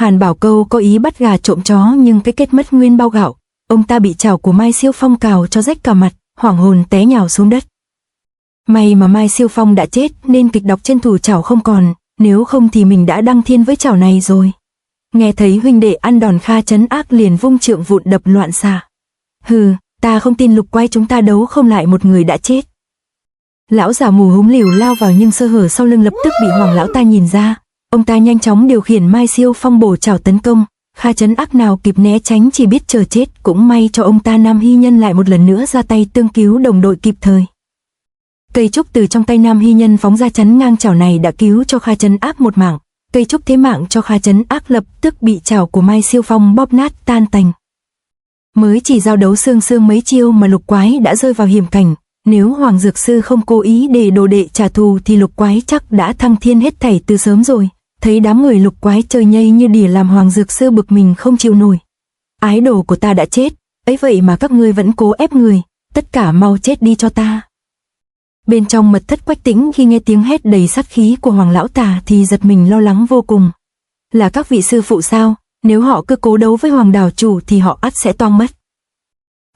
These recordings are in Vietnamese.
Hàn Bảo Câu có ý bắt gà trộm chó nhưng cái kết mất nguyên bao gạo. Ông ta bị chảo của Mai Siêu Phong cào cho rách cả mặt, hoảng hồn té nhào xuống đất. May mà Mai Siêu Phong đã chết nên kịch độc trên thủ chảo không còn, nếu không thì mình đã đăng thiên với chảo này rồi. Nghe thấy huynh đệ ăn đòn, Kha Trấn Ác liền vung trượng vụn đập loạn xạ. Hừ, ta không tin Lục Quái chúng ta đấu không lại một người đã chết. Lão già mù húng liều lao vào nhưng sơ hở sau lưng lập tức bị Hoàng lão ta nhìn ra. Ông ta nhanh chóng điều khiển Mai Siêu Phong bổ chảo tấn công. Kha Trấn Ác nào kịp né tránh, chỉ biết chờ chết. Cũng may cho ông ta Nam Hy Nhân lại một lần nữa ra tay tương cứu đồng đội kịp thời. Cây trúc từ trong tay Nam Hy Nhân phóng ra chắn ngang chảo này đã cứu cho Kha Trấn Ác một mạng. Cây trúc thế mạng cho Kha Trấn Ác lập tức bị chảo của Mai Siêu Phong bóp nát tan tành. Mới chỉ giao đấu xương xương mấy chiêu mà Lục Quái đã rơi vào hiểm cảnh. Nếu Hoàng Dược Sư không cố ý để đồ đệ trả thù thì Lục Quái chắc đã thăng thiên hết thảy từ sớm rồi. Thấy đám người Lục Quái chơi nhây như đỉa làm Hoàng Dược Sư bực mình không chịu nổi. Ái đồ của ta đã chết, ấy vậy mà các ngươi vẫn cố ép người, tất cả mau chết đi cho ta. Bên trong mật thất Quách Tĩnh khi nghe tiếng hét đầy sát khí của Hoàng lão tà thì giật mình lo lắng vô cùng. Là các vị sư phụ sao? Nếu họ cứ cố đấu với Hoàng đảo chủ thì họ ắt sẽ toang mất.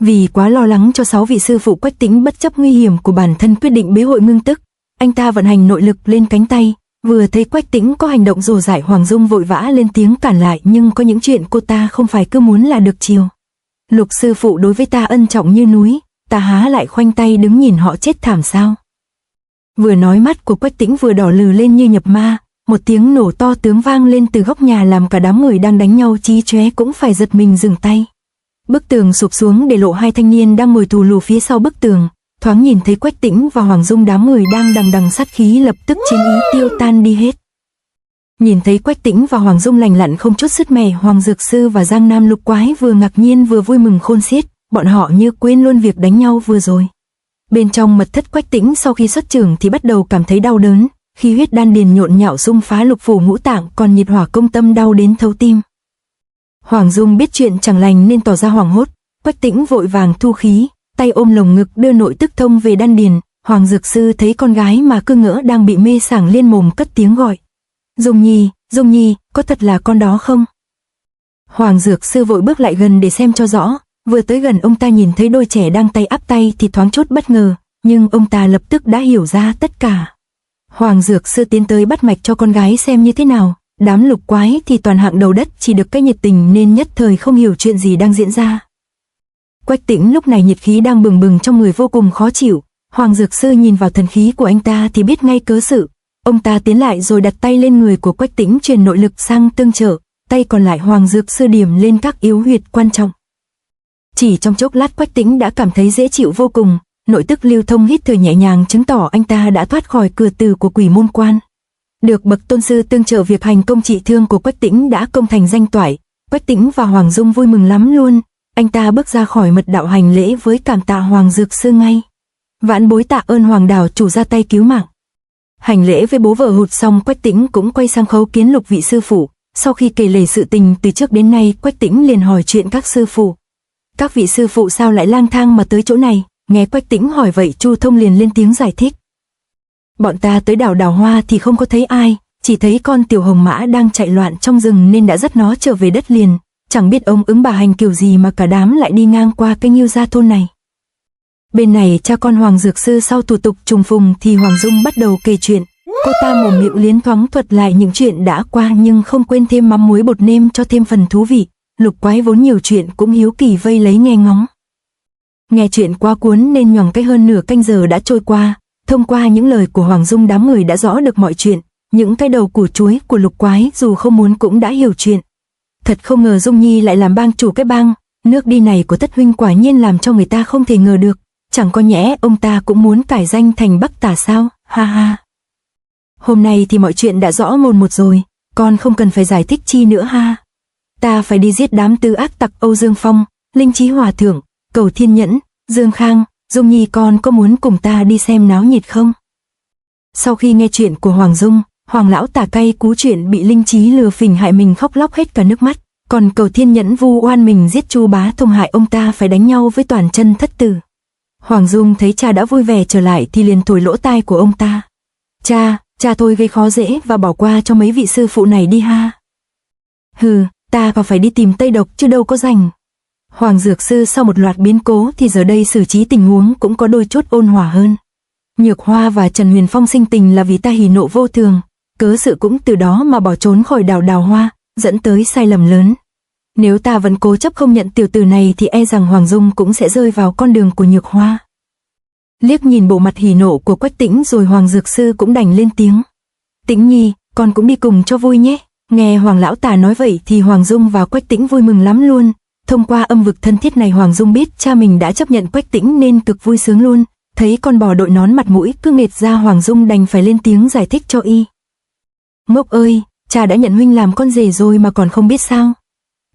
Vì quá lo lắng cho 6 vị sư phụ, Quách Tĩnh bất chấp nguy hiểm của bản thân quyết định bế hội ngưng tức. Anh ta vận hành nội lực lên cánh tay, vừa thấy Quách Tĩnh có hành động rồ dại, Hoàng Dung vội vã lên tiếng cản lại, nhưng có những chuyện cô ta không phải cứ muốn là được chiều. Lục sư phụ đối với ta ân trọng như núi, ta há lại khoanh tay đứng nhìn họ chết thảm sao? Vừa nói mắt của Quách Tĩnh vừa đỏ lừ lên như nhập ma, một tiếng nổ to tướng vang lên từ góc nhà làm cả đám người đang đánh nhau chí chóe cũng phải giật mình dừng tay. Bức tường sụp xuống để lộ 2 thanh niên đang ngồi thù lù phía sau bức tường, thoáng nhìn thấy Quách Tĩnh và Hoàng Dung, đám người đang đằng đằng sát khí lập tức chiến ý tiêu tan đi hết. Nhìn thấy Quách Tĩnh và Hoàng Dung lành lặn không chút sứt mẻ, Hoàng Dược Sư và Giang Nam Lục Quái vừa ngạc nhiên vừa vui mừng khôn xiết, bọn họ như quên luôn việc đánh nhau vừa rồi. Bên trong mật thất, Quách Tĩnh sau khi xuất chưởng thì bắt đầu cảm thấy đau đớn, khí huyết đan điền nhộn nhạo xung phá lục phủ ngũ tạng, còn nhiệt hỏa công tâm đau đến thấu tim. Hoàng Dung biết chuyện chẳng lành nên tỏ ra hoảng hốt, Quách Tĩnh vội vàng thu khí, tay ôm lồng ngực đưa nội tức thông về đan điền. Hoàng Dược Sư thấy con gái mà cứ ngỡ đang bị mê sảng lên mồm cất tiếng gọi. Dung Nhi, có thật là con đó không? Hoàng Dược Sư vội bước lại gần để xem cho rõ, vừa tới gần ông ta nhìn thấy đôi trẻ đang tay áp tay thì thoáng chút bất ngờ, nhưng ông ta lập tức đã hiểu ra tất cả. Hoàng Dược Sư tiến tới bắt mạch cho con gái xem như thế nào. Đám Lục Quái thì toàn hạng đầu đất, chỉ được cái nhiệt tình nên nhất thời không hiểu chuyện gì đang diễn ra. Quách Tĩnh lúc này nhiệt khí đang bừng bừng trong người vô cùng khó chịu. Hoàng Dược Sư nhìn vào thần khí của anh ta thì biết ngay cớ sự. Ông ta tiến lại rồi đặt tay lên người của Quách Tĩnh truyền nội lực sang tương trợ, tay còn lại Hoàng Dược Sư điểm lên các yếu huyệt quan trọng. Chỉ trong chốc lát Quách Tĩnh đã cảm thấy dễ chịu vô cùng, nội tức lưu thông hít thở nhẹ nhàng chứng tỏ anh ta đã thoát khỏi cửa tử của quỷ môn quan. Được bậc tôn sư tương trợ, việc hành công trị thương của Quách Tĩnh đã công thành danh toại. Quách Tĩnh và Hoàng Dung vui mừng lắm luôn. Anh ta bước ra khỏi mật đạo hành lễ với cảm tạ Hoàng Dược Sư ngay. Vãn bối tạ ơn Hoàng đảo chủ ra tay cứu mạng. Hành lễ với bố vợ hụt xong, Quách Tĩnh cũng quay sang khấu kiến Lục vị sư phụ. Sau khi kể lể sự tình từ trước đến nay, Quách Tĩnh liền hỏi chuyện các sư phụ. Các vị sư phụ sao lại lang thang mà tới chỗ này? Nghe Quách Tĩnh hỏi vậy, Chu Thông liền lên tiếng giải thích. Bọn ta tới đảo Đào Hoa thì không có thấy ai, chỉ thấy con tiểu hồng mã đang chạy loạn trong rừng nên đã dắt nó trở về đất liền. Chẳng biết ông ứng bà hành kiểu gì mà cả đám lại đi ngang qua cái Ngưu Gia thôn này. Bên này cha con Hoàng Dược Sư sau thủ tục trùng phùng thì Hoàng Dung bắt đầu kể chuyện. Cô ta mồm miệng liến thoáng thuật lại những chuyện đã qua nhưng không quên thêm mắm muối bột nêm cho thêm phần thú vị. Lục Quái vốn nhiều chuyện cũng hiếu kỳ vây lấy nghe ngóng. Nghe chuyện quá cuốn nên nhoằng cái hơn nửa canh giờ đã trôi qua. Thông qua những lời của Hoàng Dung, đám người đã rõ được mọi chuyện. Những cái đầu củ chuối của Lục Quái dù không muốn cũng đã hiểu chuyện. Thật không ngờ Dung Nhi lại làm bang chủ cái bang. Nước đi này của Tất huynh quả nhiên làm cho người ta không thể ngờ được. Chẳng có nhẽ ông ta cũng muốn cải danh thành Bắc Tả sao? Ha ha. Hôm nay thì mọi chuyện đã rõ mồn một rồi, con không cần phải giải thích chi nữa ha. Ta phải đi giết đám tứ ác tặc Âu Dương Phong, Linh Chí Hòa Thượng, Cầu Thiên Nhẫn, Dương Khang. Dung Nhi con có muốn cùng ta đi xem náo nhiệt không? Sau khi nghe chuyện của Hoàng Dung, Hoàng lão tả cay cú chuyện bị Linh Chí lừa phỉnh hại mình khóc lóc hết cả nước mắt. Còn Cầu Thiên Nhẫn vu oan mình giết Chu Bá Thông hại ông ta phải đánh nhau với Toàn Chân Thất Tử. Hoàng Dung thấy cha đã vui vẻ trở lại thì liền thổi lỗ tai của ông ta. Cha thôi gây khó dễ và bỏ qua cho mấy vị sư phụ này đi ha. Hừ, ta còn phải đi tìm Tây Độc chứ đâu có rảnh. Hoàng Dược Sư sau một loạt biến cố thì giờ đây xử trí tình huống cũng có đôi chút ôn hòa hơn. Nhược Hoa và Trần Huyền Phong sinh tình là vì ta hỉ nộ vô thường, cớ sự cũng từ đó mà bỏ trốn khỏi đảo Đào Hoa, dẫn tới sai lầm lớn. Nếu ta vẫn cố chấp không nhận tiểu tử này thì e rằng Hoàng Dung cũng sẽ rơi vào con đường của Nhược Hoa. Liếc nhìn bộ mặt hỉ nộ của Quách Tĩnh rồi Hoàng Dược Sư cũng đành lên tiếng. Tĩnh Nhi, con cũng đi cùng cho vui nhé. Nghe Hoàng lão tà nói vậy thì Hoàng Dung và Quách Tĩnh vui mừng lắm luôn. Thông qua âm vực thân thiết này Hoàng Dung biết cha mình đã chấp nhận Quách Tĩnh nên cực vui sướng luôn. Thấy con bò đội nón mặt mũi cứ nghệt ra Hoàng Dung đành phải lên tiếng giải thích cho y. Ngốc ơi, cha đã nhận huynh làm con rể rồi mà còn không biết sao.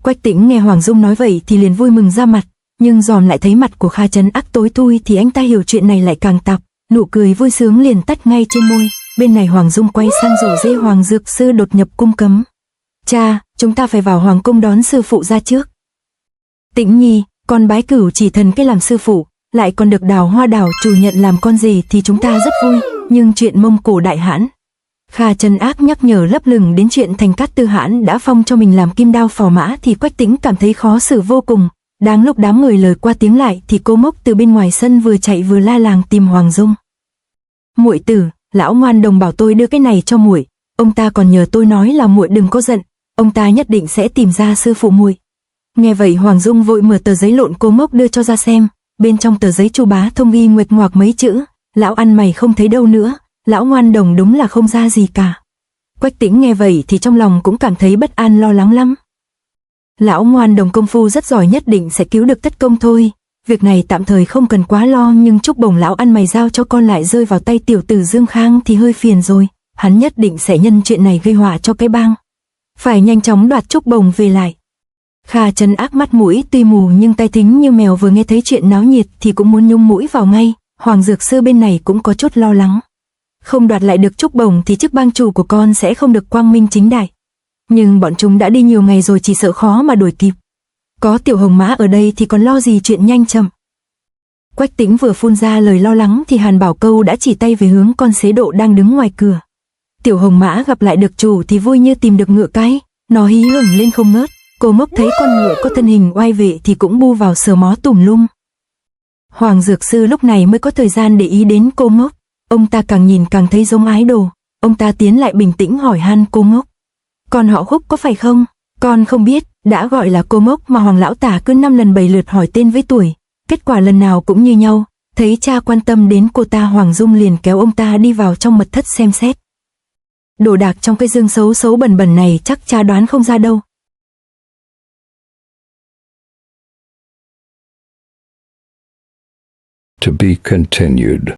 Quách Tĩnh nghe Hoàng Dung nói vậy thì liền vui mừng ra mặt, nhưng dòm lại thấy mặt của Kha Trấn Ác tối thui thì anh ta hiểu chuyện này lại càng tạp, nụ cười vui sướng liền tắt ngay trên môi. Bên này Hoàng Dung quay sang rủ rê Hoàng Dược Sư đột nhập cung cấm. Cha, chúng ta phải vào Hoàng cung đón sư phụ ra trước. Tĩnh Nhi, con bái Cửu Chỉ Thần cái làm sư phụ, lại còn được Đào Hoa đảo chủ nhận làm con rể thì chúng ta rất vui, nhưng chuyện Mông Cổ Đại Hãn. Kha Trấn Ác nhắc nhở lấp lửng đến chuyện Thành Cát Tư Hãn đã phong cho mình làm kim đao phò mã thì Quách Tĩnh cảm thấy khó xử vô cùng. Đáng lúc đám người lời qua tiếng lại thì Cô Mốc từ bên ngoài sân vừa chạy vừa la làng tìm Hoàng Dung. Muội tử, lão ngoan đồng bảo tôi đưa cái này cho muội, ông ta còn nhờ tôi nói là muội đừng có giận, ông ta nhất định sẽ tìm ra sư phụ muội. Nghe vậy Hoàng Dung vội mở tờ giấy lộn Cô Mốc đưa cho ra xem, bên trong tờ giấy Chu Bá Thông ghi nguệch ngoạc mấy chữ, lão ăn mày không thấy đâu nữa, lão ngoan đồng đúng là không ra gì cả. Quách Tĩnh nghe vậy thì trong lòng cũng cảm thấy bất an lo lắng lắm. Lão ngoan đồng công phu rất giỏi, nhất định sẽ cứu được Tất Công thôi. Việc này tạm thời không cần quá lo, nhưng Trúc Bổng lão ăn mày giao cho con lại rơi vào tay tiểu tử Dương Khang thì hơi phiền rồi. Hắn nhất định sẽ nhân chuyện này gây họa cho cái bang. Phải nhanh chóng đoạt Trúc Bổng về lại. Kha Trấn Ác mắt mũi tuy mù nhưng tai thính như mèo, vừa nghe thấy chuyện náo nhiệt thì cũng muốn nhúng mũi vào ngay. Hoàng Dược Sư bên này cũng có chút lo lắng. Không đoạt lại được Trúc Bổng thì chức bang chủ của con sẽ không được quang minh chính đại. Nhưng bọn chúng đã đi nhiều ngày rồi, chỉ sợ khó mà đuổi kịp. Có Tiểu Hồng Mã ở đây thì còn lo gì chuyện nhanh chậm. Quách Tĩnh vừa phun ra lời lo lắng thì Hàn Bảo Câu đã chỉ tay về hướng con xế độ đang đứng ngoài cửa. Tiểu Hồng Mã gặp lại được chủ thì vui như tìm được ngựa cái, nó hí hửng lên không ngớt. Cô Mốc thấy con ngựa có thân hình oai vệ thì cũng bu vào sờ mó tùm lum. Hoàng Dược Sư lúc này mới có thời gian để ý đến Cô Mốc. Ông ta càng nhìn càng thấy giống ái đồ. Ông ta tiến lại bình tĩnh hỏi han Cô Mốc. Con họ Khúc có phải không? Con không biết, đã gọi là Cô Mốc mà Hoàng lão tả cứ 5 lần 7 lượt hỏi tên với tuổi. Kết quả lần nào cũng như nhau. Thấy cha quan tâm đến cô ta, Hoàng Dung liền kéo ông ta đi vào trong mật thất xem xét. Đồ đạc trong cái dương xấu xấu bẩn bẩn này chắc cha đoán không ra đâu. To be continued.